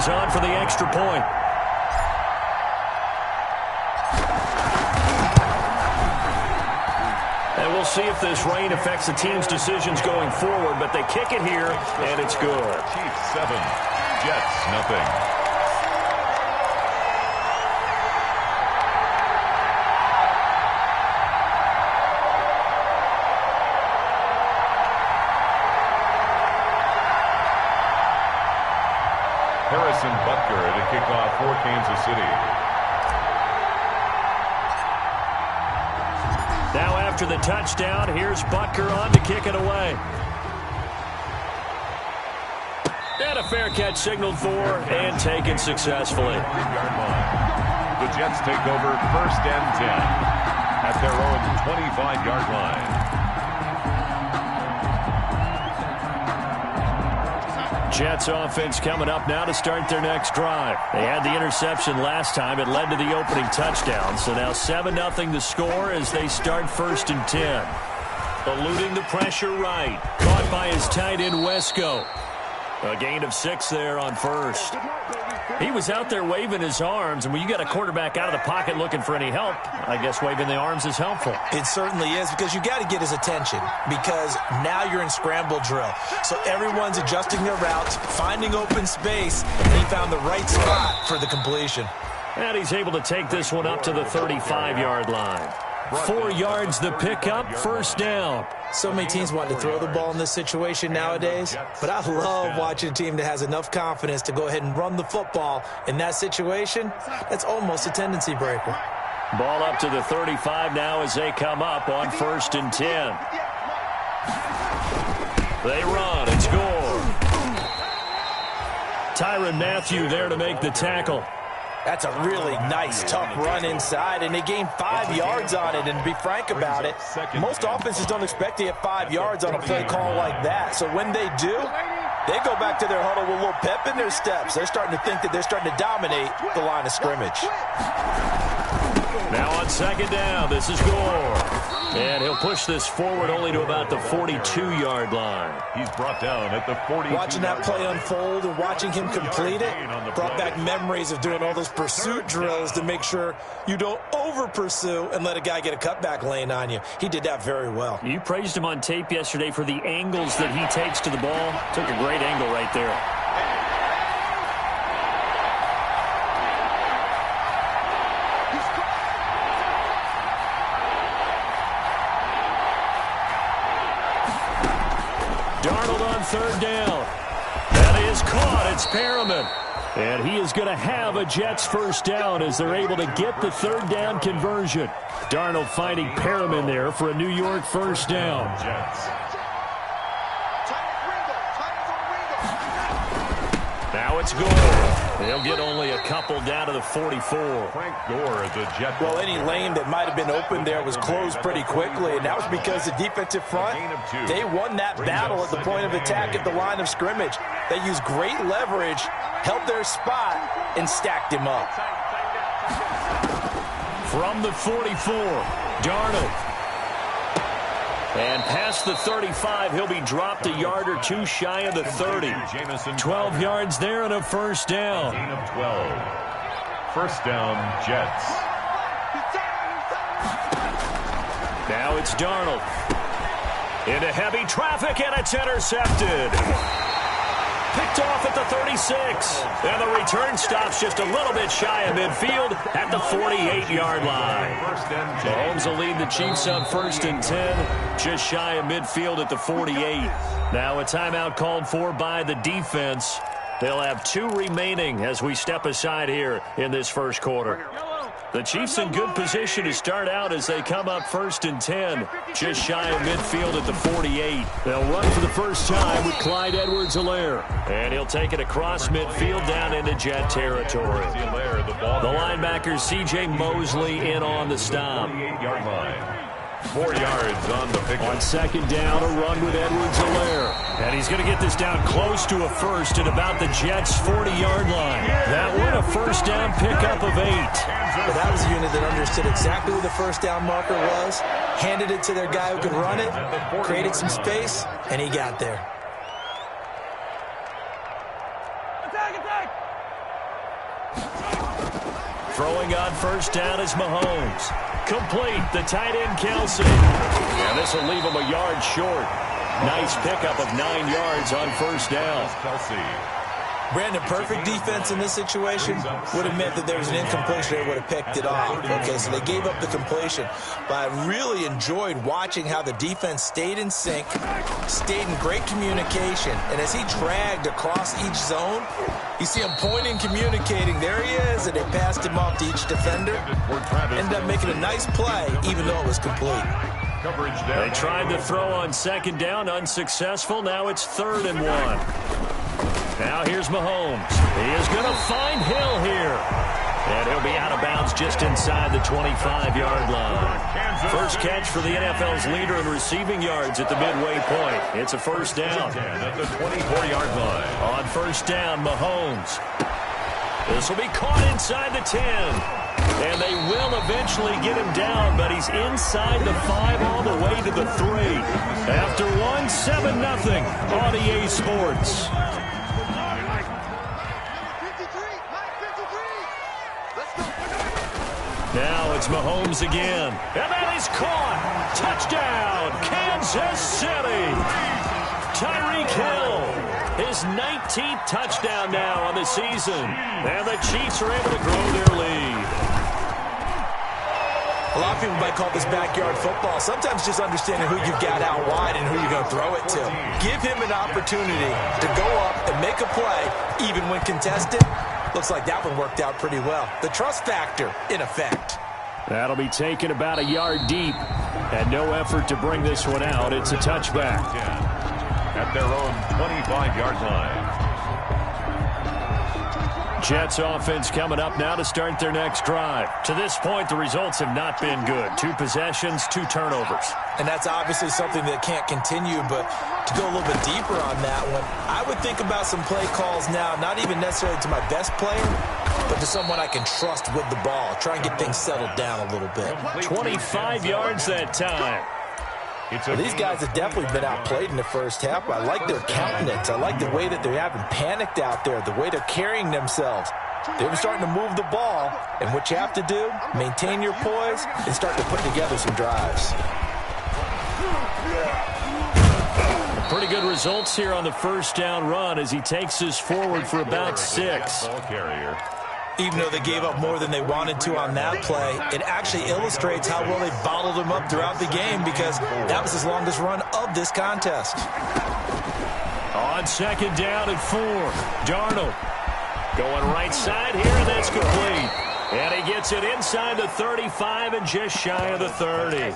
goes on for the extra point. And we'll see if this rain affects the team's decisions going forward, but they kick it here, and it's good. Chiefs 7, Jets nothing. Harrison Butker to kick off for Kansas City. Now after the touchdown, here's Butker on to kick it away. And a fair catch signaled for and taken successfully. The Jets take over 1st and 10 at their own 25-yard line. Jets offense coming up now to start their next drive. They had the interception last time. It led to the opening touchdown. So now 7-0 the score as they start 1st and 10. Eluding the pressure right. Caught by his tight end, Wesco. A gain of 6 there on 1st. He was out there waving his arms, and when you got a quarterback out of the pocket looking for any help, I guess waving the arms is helpful. It certainly is, because you got to get his attention, because now you're in scramble drill. So everyone's adjusting their routes, finding open space, and he found the right spot for the completion. And he's able to take this one up to the 35-yard line. 4 yards the pickup, 1st down. So many teams want to throw the ball in this situation nowadays, but I love watching a team that has enough confidence to go ahead and run the football. In that situation, that's almost a tendency breaker. Ball up to the 35 now as they come up on 1st and 10. They run and score. Tyrann Mathieu there to make the tackle. That's a really nice, tough run inside, and they gained 5 yards on it. And to be frank about it, most offenses don't expect to get 5 yards on a play call like that. So when they do, they go back to their huddle with a little pep in their steps. They're starting to think that they're starting to dominate the line of scrimmage. Now on 2nd down, this is Gore. And he'll push this forward only to about the 42-yard line. He's brought down at the 40. Watching that play unfold and watching him complete it brought back memories of doing all those pursuit drills to make sure you don't over-pursue and let a guy get a cutback lane on you. He did that very well. You praised him on tape yesterday for the angles that he takes to the ball. Took a great angle right there. Darnold on 3rd down. That is caught. It's Perriman. And he is going to have a Jets 1st down as they're able to get the 3rd down conversion. Darnold finding Perriman there for a New York 1st down. Now it's Gore. They'll get only a couple down to the 44. Frank Gore at the Jet. Well, any lane that might have been open there was closed pretty quickly, and that was because the defensive front, they won that battle at the point of attack at the line of scrimmage. They used great leverage, held their spot, and stacked him up. From the 44, Darnold. And past the 35, he'll be dropped a yard or two shy of the 30. 12 yards there and a 1st down. Gain of 12. 1st down, Jets. Now it's Darnold. Into heavy traffic, and it's intercepted. Picked off at the 36. And the return stops just a little bit shy of midfield at the 48-yard line. Mahomes will lead the Chiefs on 1st and 10, just shy of midfield at the 48. Now a timeout called for by the defense. They'll have 2 remaining as we step aside here in this 1st quarter. The Chiefs in good position to start out as they come up 1st and 10, just shy of midfield at the 48. They'll run for the first time with Clyde Edwards-Helaire. And he'll take it across midfield down into Jet territory. The linebacker C.J. Mosley in on the stop. 48-yard line. 4 yards on the pick. On 2nd down, a run with Edwards-Helaire. And he's going to get this down close to a 1st at about the Jets' 40-yard line. That one, a 1st down pickup of 8. But that was a unit that understood exactly who the 1st down marker was, handed it to their guy who could run it, created some space, and he got there. Throwing on first down is Mahomes. Complete, the tight end Kelsey. And this will leave him a yard short. Nice pickup of 9 yards on first down. Kelsey. Brandon, perfect defense in this situation would have meant that there was an incompletion. They would have picked it off. Okay, so they gave up the completion. But I really enjoyed watching how the defense stayed in sync, stayed in great communication. And as he dragged across each zone, you see him pointing, communicating. There he is, and they passed him off to each defender. Ended up making a nice play, even though it was complete. They tried to throw on second down, unsuccessful. Now it's 3rd and 1. Now here's Mahomes. He is going to find Hill here. And he'll be out of bounds just inside the 25-yard line. First catch for the NFL's leader in receiving yards at the midway point. It's a first down. At the 24-yard line. On first down, Mahomes. This will be caught inside the 10. And they will eventually get him down, but he's inside the 5 all the way to the 3. After 1, 7-0 on EA Sports. Now it's Mahomes again. And that is caught. Touchdown, Kansas City. Tyreek Hill, his 19th touchdown now on the season. And the Chiefs are able to grow their lead. A lot of people might call this backyard football. Sometimes just understanding who you've got out wide and who you're going to throw it to. Give him an opportunity to go up and make a play, even when contested. Looks like that one worked out pretty well. The trust factor in effect. That'll be taken about a yard deep. And no effort to bring this one out. It's a touchback. At their own 25-yard line. Jets offense coming up now to start their next drive. To this point, the results have not been good. 2 possessions, 2 turnovers. And that's obviously something that can't continue, but to go a little bit deeper on that one, I would think about some play calls now, not even necessarily to my best player, but to someone I can trust with the ball. Try and get things settled down a little bit. 25 yards that time. Well, these guys have definitely been outplayed in the first half. I like their countenance. I like the way that they haven't panicked out there, the way they're carrying themselves. They're starting to move the ball, and what you have to do, maintain your poise and start to put together some drives. Pretty good results here on the first down run as he takes us forward for about 6. Even though they gave up more than they wanted to on that play, it actually illustrates how well they bottled them up throughout the game because that was his longest run of this contest. On second down and 4, Darnold going right side here, and that's complete. And he gets it inside the 35 and just shy of the 30.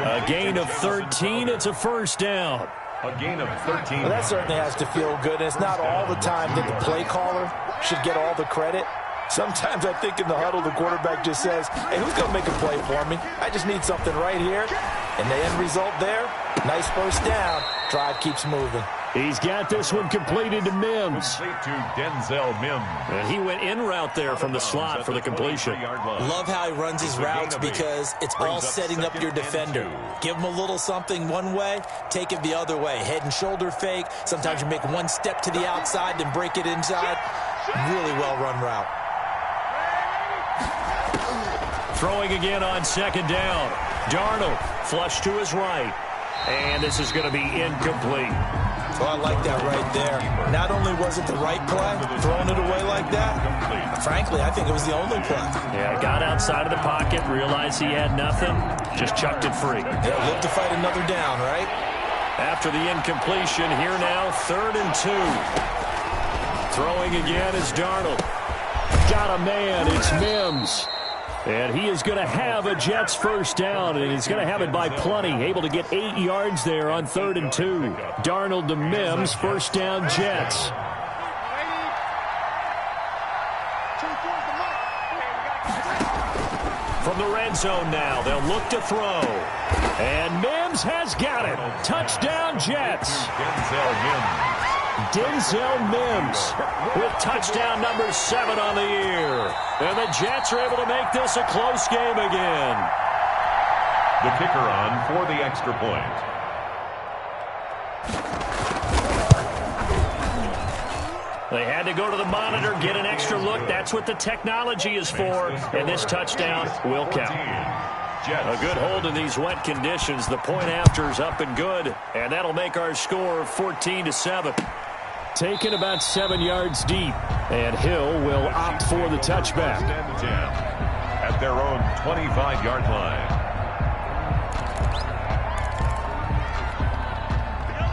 A gain of 13. It's a first down. A gain of 13. Well, that certainly has to feel good. And it's not all the time that the play caller should get all the credit. Sometimes I think in the huddle, the quarterback just says, hey, who's going to make a play for me? I just need something right here. And the end result there, nice first down. Drive keeps moving. He's got this one completed to Mims. Complete to Denzel Mims. And he went in route there from the slot for the completion. Love how he runs his routes because it's all setting up your defender. Give him a little something one way, take it the other way. Head and shoulder fake. Sometimes you make one step to the outside, then break it inside. Really well-run route. Throwing again on second down. Darnold flush to his right. And this is going to be incomplete. Oh, I like that right there. Not only was it the right play, throwing it away like that, frankly, I think it was the only play. Yeah, got outside of the pocket, realized he had nothing, just chucked it free. Yeah, live to fight another down, right? After the incompletion, here now, 3rd and 2. Throwing again is Darnold. Got a man, it's Mims. And he is going to have a Jets first down, and he's going to have it by plenty. Able to get 8 yards there on 3rd and 2. Darnold to Mims, first down Jets. From the red zone now, they'll look to throw. And Mims has got it. Touchdown Jets. Denzel Mims with touchdown number 7 on the year. And the Jets are able to make this a close game again. The kicker on for the extra point. They had to go to the monitor, get an extra look. That's what the technology is for. And this touchdown will count. A good hold in these wet conditions. The point after is up and good. And that'll make our score 14-7. Taken about 7 yards deep. And Hill will opt for the touchback. At their own 25-yard line.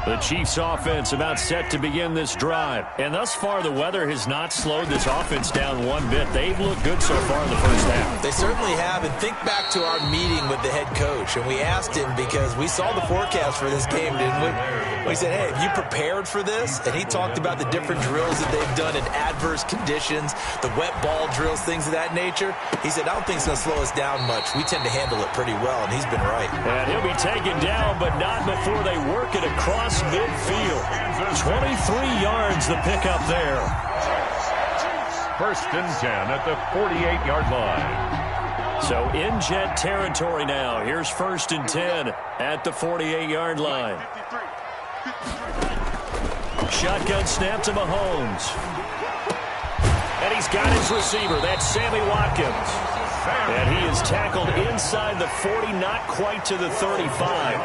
The Chiefs offense about set to begin this drive. And thus far, the weather has not slowed this offense down one bit. They've looked good so far in the first half. They certainly have. And think back to our meeting with the head coach. And we asked him because we saw the forecast for this game, didn't we? We said, hey, have you prepared for this? And he talked about the different drills that they've done in adverse conditions, the wet ball drills, things of that nature. He said, I don't think it's going to slow us down much. We tend to handle it pretty well, and he's been right. And he'll be taken down, but not before they work it across midfield. 23 yards the pickup there. First and 10 at the 48-yard line. So in Jet territory now. Here's first and 10 at the 48-yard line. Shotgun snap to Mahomes. And he's got his receiver. That's Sammy Watkins. And he is tackled inside the 40, not quite to the 35.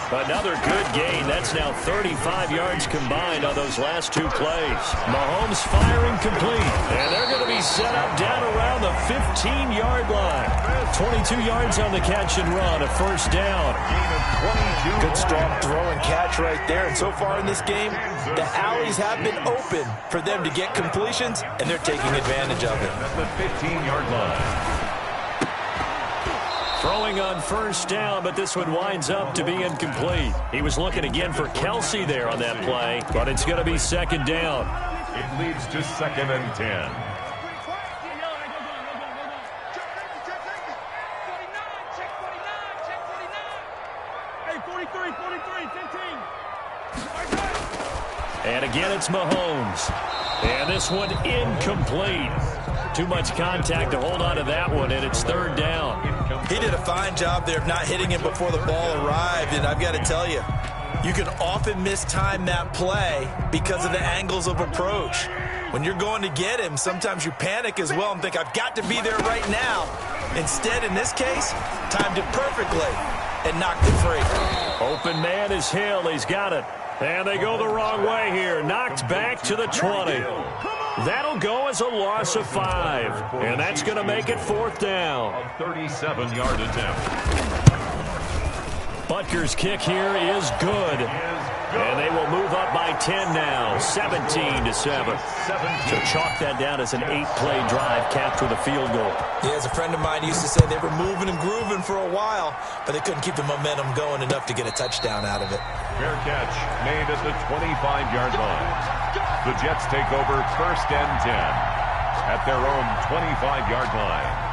Another good gain. That's now 35 yards combined on those last two plays. Mahomes firing complete. And they're going to be set up down around the 15-yard line. 22 yards on the catch and run. A first down. Good strong throw and catch right there. And so far in this game, the alleys have been open for them to get completions, and they're taking advantage of it. At the 15-yard line. Throwing on first down, but this one winds up to be incomplete. He was looking again for Kelsey there on that play, but it's going to be second down. It leads to second and 10. And again, it's Mahomes. And this one incomplete. Too much contact to hold on to that one, and it's third down. He did a fine job there of not hitting him before the ball arrived, and I've got to tell you, you can often mistime that play because of the angles of approach. When you're going to get him, sometimes you panic as well and think, I've got to be there right now. Instead, in this case, timed it perfectly and knocked it free. Open man is Hill. He's got it. And they go the wrong way here. Knocked back to the 20. That'll go as a loss of 5. And that's going to make it fourth down. A 37-yard attempt. Butker's kick here is good. And they will move up by 10 now, 17-7. So chalk that down as an 8-play drive capped with a field goal. Yeah, as a friend of mine used to say, they were moving and grooving for a while, but they couldn't keep the momentum going enough to get a touchdown out of it. Fair catch made at the 25-yard line. The Jets take over first and 10 at their own 25-yard line.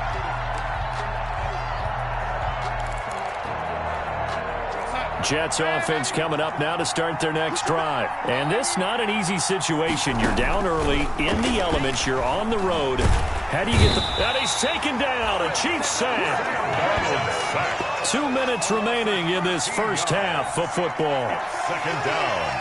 Jets offense coming up now to start their next drive. And this not an easy situation. You're down early, in the elements, you're on the road. How do you get the... And he's taken down, a Chiefs sack. 2 minutes remaining in this first half of football. Second down.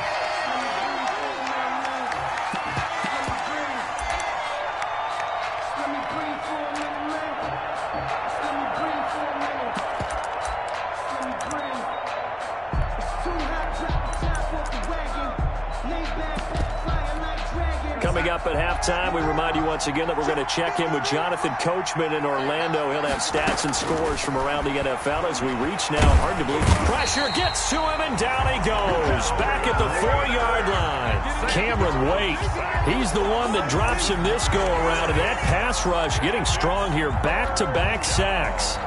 Coming up at halftime, we remind you once again that we're going to check in with Jonathan Coachman in Orlando. He'll have stats and scores from around the NFL as we reach now. Hard to believe. Pressure gets to him, and down he goes. Back at the 4-yard line. Cameron Wake, he's the one that drops him this go-around. And that pass rush getting strong here. Back-to-back sacks.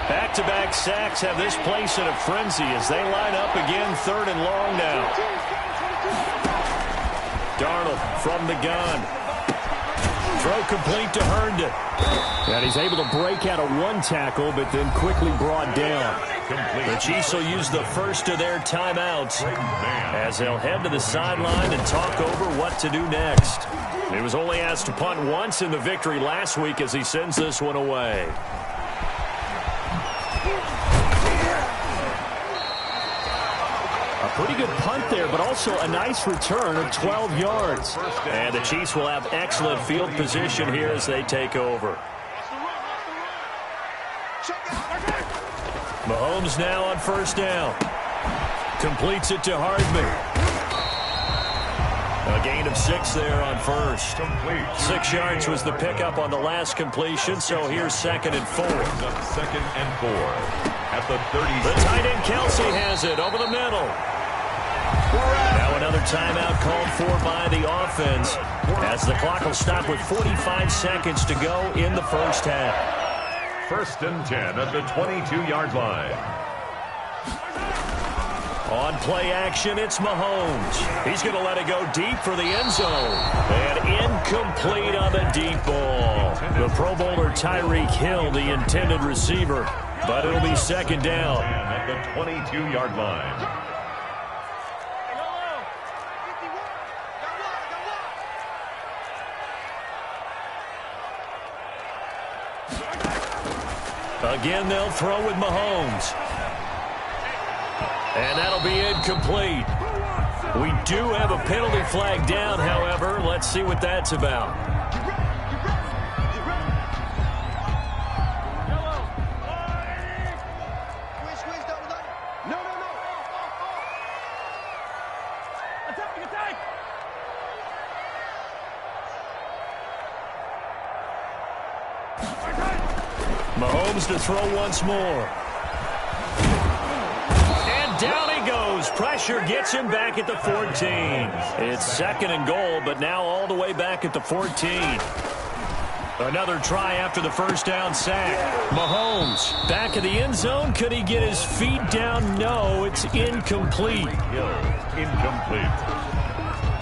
Back-to-back sacks have this place in a frenzy as they line up again, third and long now. Darnold from the gun. Throw complete to Herndon. And he's able to break out of one tackle, but then quickly brought down. The Chiefs will use the first of their timeouts as they'll head to the sideline and talk over what to do next. He was only asked to punt once in the victory last week as he sends this one away. Pretty good punt there, but also a nice return of 12 yards. And the Chiefs will have excellent field position here as they take over. Mahomes now on first down. Completes it to Hardman. A gain of 6 there on first. 6 yards was the pickup on the last completion, so here's 2nd and 4. 2nd and 4 at the 30. The tight end Kelsey has it over the middle. Now another timeout called for by the offense as the clock will stop with 45 seconds to go in the first half. 1st and 10 at the 22-yard line. On play action, it's Mahomes. He's going to let it go deep for the end zone. And incomplete on the deep ball. The Pro Bowler Tyreek Hill, the intended receiver. But it'll be 2nd down. At the 22-yard line. Again, they'll throw with Mahomes. And that'll be incomplete. We do have a penalty flag down, however. Let's see what that's about. Mahomes to throw once more. Down he goes. Pressure gets him back at the 14. It's 2nd and goal, but now all the way back at the 14. Another try after the first down sack. Mahomes back in the end zone. Could he get his feet down? No, it's incomplete. Incomplete.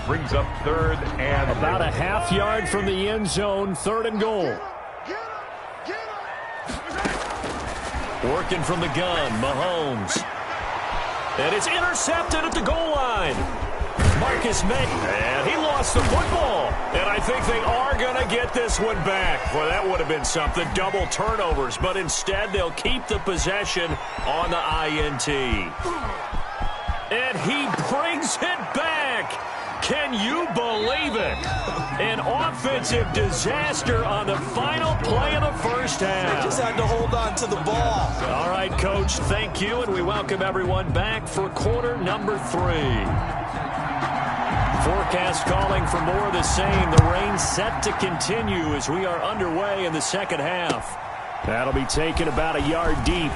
Brings up 3rd and about a half yard from the end zone. 3rd and goal. Working from the gun, Mahomes. And it's intercepted at the goal line. Marcus May. And he lost the football. And I think they are going to get this one back. Boy, that would have been something. Double turnovers. But instead, they'll keep the possession on the INT. And he brings it back. Can you believe it? An offensive disaster on the final play of the first half. They just had to hold on to the ball. All right, Coach, thank you, and we welcome everyone back for quarter number 3. Forecast calling for more of the same. The rain set to continue as we are underway in the second half. That'll be taken about a yard deep.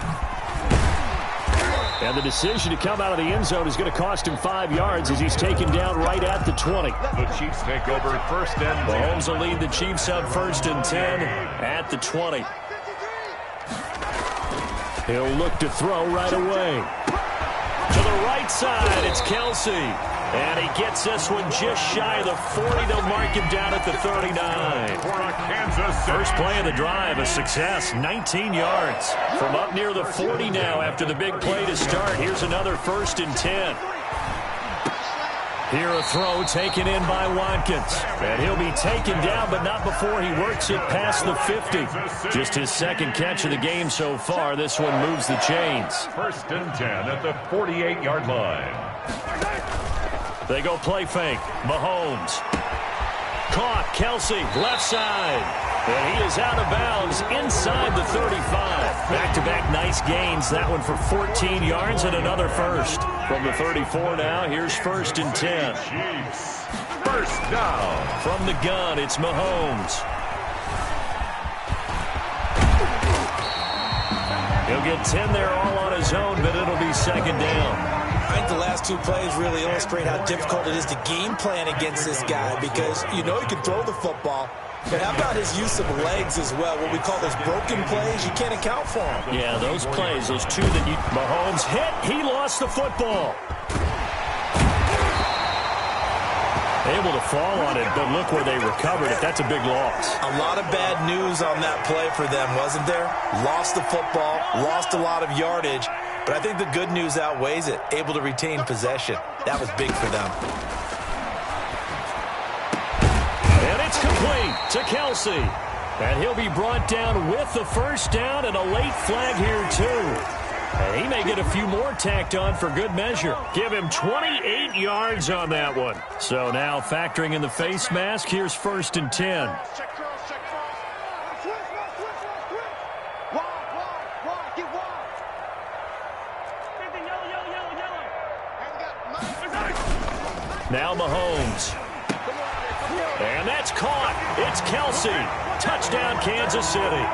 And the decision to come out of the end zone is going to cost him 5 yards as he's taken down right at the 20. The Chiefs take over 1st and 10. Mahomes will lead the Chiefs up 1st and 10 at the 20. He'll look to throw right away. To the right side, it's Kelsey. And he gets this one just shy of the 40. They'll mark him down at the 39. First play of the drive, a success, 19 yards. From up near the 40 now after the big play to start. Here's another 1st and 10. Here a throw taken in by Watkins. And he'll be taken down, but not before he works it past the 50. Just his 2nd catch of the game so far. This one moves the chains. 1st and 10 at the 48-yard line. They go play fake. Mahomes. Caught. Kelsey, left side. And he is out of bounds inside the 35. Back-to-back nice gains. That one for 14 yards and another first. From the 34 now, here's 1st and 10. Chiefs. 1st down. From the gun, it's Mahomes. He'll get 10 there all on his own, but it'll be 2nd down. I think the last 2 plays really illustrate how difficult it is to game plan against this guy because you know he can throw the football. But how about his use of legs as well? What we call those broken plays, you can't account for them. Yeah, those plays, those 2 that you... Mahomes hit. He lost the football. Able to fall on it, but look where they recovered it. That's a big loss. A lot of bad news on that play for them, wasn't there? Lost the football, lost a lot of yardage. But I think the good news outweighs it. Able to retain possession. That was big for them. And it's complete to Kelsey. And he'll be brought down with the first down and a late flag here, too. And he may get a few more tacked on for good measure. Give him 28 yards on that one. So now factoring in the face mask, here's 1st and 10. Now Mahomes. And that's caught. It's Kelsey. Touchdown, Kansas City.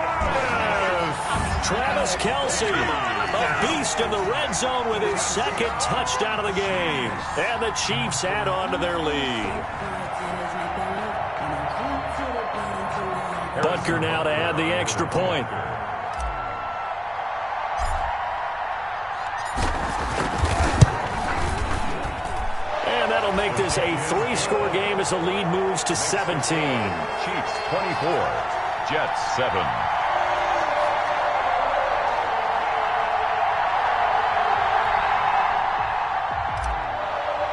Travis Kelsey, a beast in the red zone with his 2nd touchdown of the game. And the Chiefs add on to their lead. Butker now to add the extra point. And that'll make this a 3-score game as the lead moves to 17. Chiefs 24, Jets 7.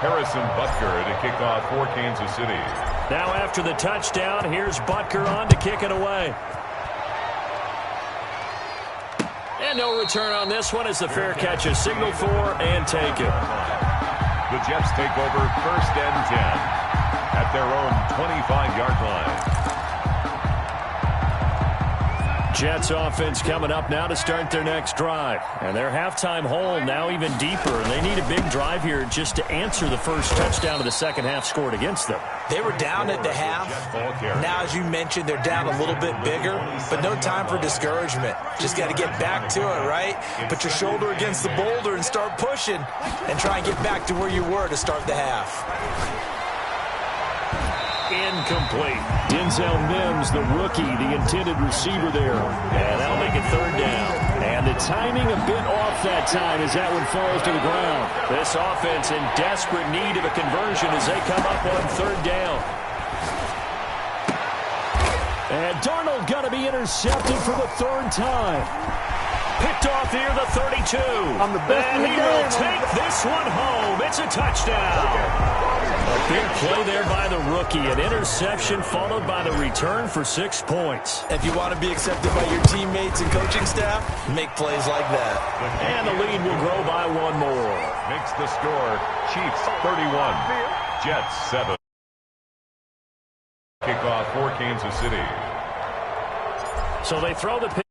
Harrison Butker to kick off for Kansas City. Now after the touchdown, here's Butker on to kick it away. And no return on this one as the fair catch is signaled for and taken. The Jets take over 1st and 10 at their own 25-yard line. Jets offense coming up now to start their next drive. And their halftime hole now even deeper. They need a big drive here just to answer the first touchdown of the second half scored against them. They were down at the half. Now, as you mentioned, they're down a little bit bigger, but no time for discouragement. Just got to get back to it, right? Put your shoulder against the boulder and start pushing and try and get back to where you were to start the half. Incomplete. Denzel Mims, the rookie, the intended receiver there. And that'll make it 3rd down. And the timing a bit off that time as that one falls to the ground. This offense in desperate need of a conversion as they come up on 3rd down. And Darnold going to be intercepted for the 3rd time. Picked off near the 32. And he will take this one home. It's a touchdown. A big play there by the rookie. An interception followed by the return for 6 points. If you want to be accepted by your teammates and coaching staff, make plays like that. And the lead will grow by 1 more. Makes the score Chiefs 31, Jets 7. Kickoff for Kansas City. So they throw the pitch.